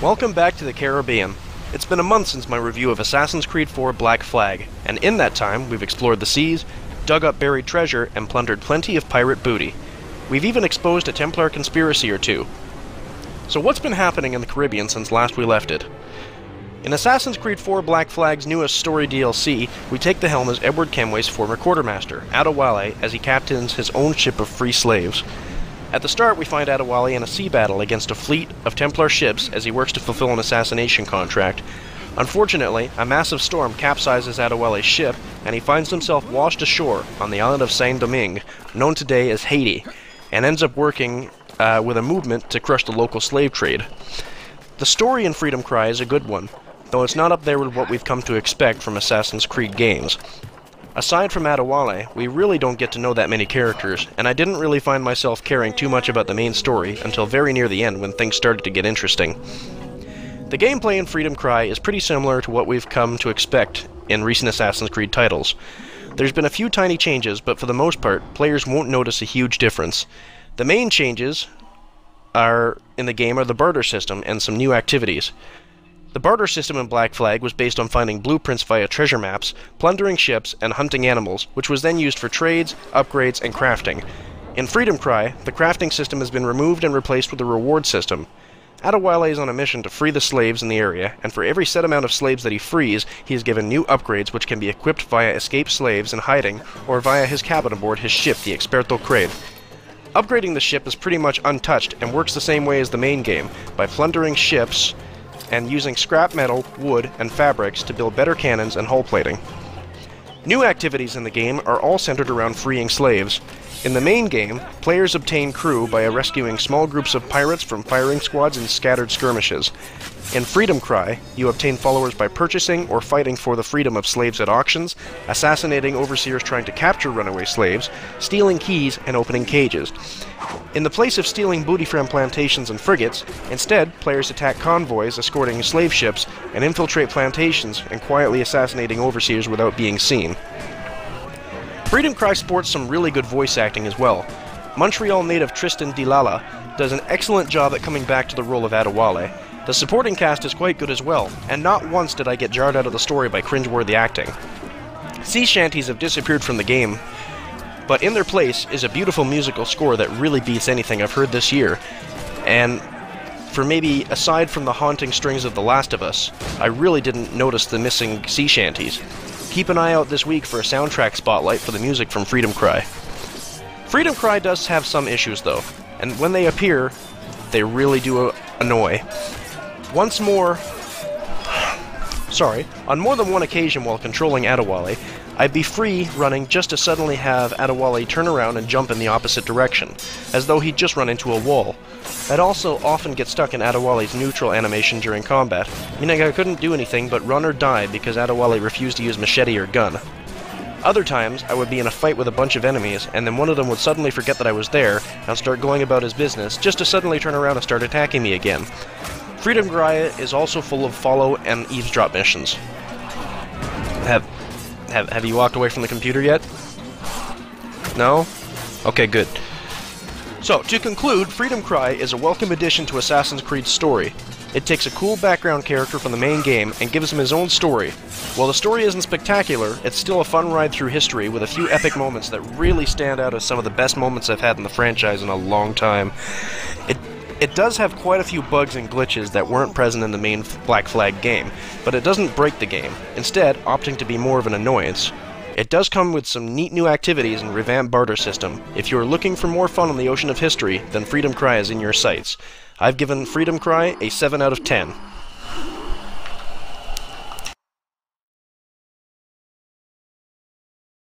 Welcome back to the Caribbean. It's been a month since my review of Assassin's Creed IV Black Flag, and in that time we've explored the seas, dug up buried treasure, and plundered plenty of pirate booty. We've even exposed a Templar conspiracy or two. So what's been happening in the Caribbean since last we left it? In Assassin's Creed IV Black Flag's newest story DLC, we take the helm as Edward Kenway's former quartermaster, Adewale, as he captains his own ship of free slaves. At the start, we find Adewale in a sea battle against a fleet of Templar ships as he works to fulfill an assassination contract. Unfortunately, a massive storm capsizes Adewale's ship, and he finds himself washed ashore on the island of Saint-Domingue, known today as Haiti, and ends up working with a movement to crush the local slave trade. The story in Freedom Cry is a good one, though it's not up there with what we've come to expect from Assassin's Creed games. Aside from Adewale, we really don't get to know that many characters, and I didn't really find myself caring too much about the main story until very near the end when things started to get interesting. The gameplay in Freedom Cry is pretty similar to what we've come to expect in recent Assassin's Creed titles. There's been a few tiny changes, but for the most part, players won't notice a huge difference. The main changes in the game are the Barter System and some new activities. The Barter System in Black Flag was based on finding blueprints via treasure maps, plundering ships, and hunting animals, which was then used for trades, upgrades, and crafting. In Freedom Cry, the crafting system has been removed and replaced with a reward system. Adewale is on a mission to free the slaves in the area, and for every set amount of slaves that he frees, he is given new upgrades which can be equipped via escaped slaves in hiding, or via his cabin aboard his ship, the Experto Crane. Upgrading the ship is pretty much untouched and works the same way as the main game, by plundering ships and using scrap metal, wood, and fabrics to build better cannons and hull plating. New activities in the game are all centered around freeing slaves. In the main game, players obtain crew by rescuing small groups of pirates from firing squads in scattered skirmishes. In Freedom Cry, you obtain followers by purchasing or fighting for the freedom of slaves at auctions, assassinating overseers trying to capture runaway slaves, stealing keys, and opening cages. In the place of stealing booty from plantations and frigates, instead, players attack convoys escorting slave ships and infiltrate plantations and quietly assassinating overseers without being seen. Freedom Cry sports some really good voice acting as well. Montreal native Tristan Dilala does an excellent job at coming back to the role of Adewale. The supporting cast is quite good as well, and not once did I get jarred out of the story by cringeworthy acting. Sea shanties have disappeared from the game, but in their place is a beautiful musical score that really beats anything I've heard this year. And for maybe, aside from the haunting strings of The Last of Us, I really didn't notice the missing sea shanties. Keep an eye out this week for a soundtrack spotlight for the music from Freedom Cry. Freedom Cry does have some issues though, and when they appear, they really do annoy. On more than one occasion while controlling Adewale, I'd be free running just to suddenly have Adewale turn around and jump in the opposite direction, as though he'd just run into a wall. I'd also often get stuck in Adewale's neutral animation during combat, meaning I couldn't do anything but run or die because Adewale refused to use machete or gun. Other times, I would be in a fight with a bunch of enemies, and then one of them would suddenly forget that I was there, and start going about his business, just to suddenly turn around and start attacking me again. Freedom Cry is also full of follow and eavesdrop missions. Have you walked away from the computer yet? No? Okay, good. So, to conclude, Freedom Cry is a welcome addition to Assassin's Creed's story. It takes a cool background character from the main game and gives him his own story. While the story isn't spectacular, it's still a fun ride through history with a few epic moments that really stand out as some of the best moments I've had in the franchise in a long time. It does have quite a few bugs and glitches that weren't present in the main Black Flag game, but it doesn't break the game, instead opting to be more of an annoyance. It does come with some neat new activities and revamped barter system. If you're looking for more fun on the ocean of history, then Freedom Cry is in your sights. I've given Freedom Cry a 7 out of 10.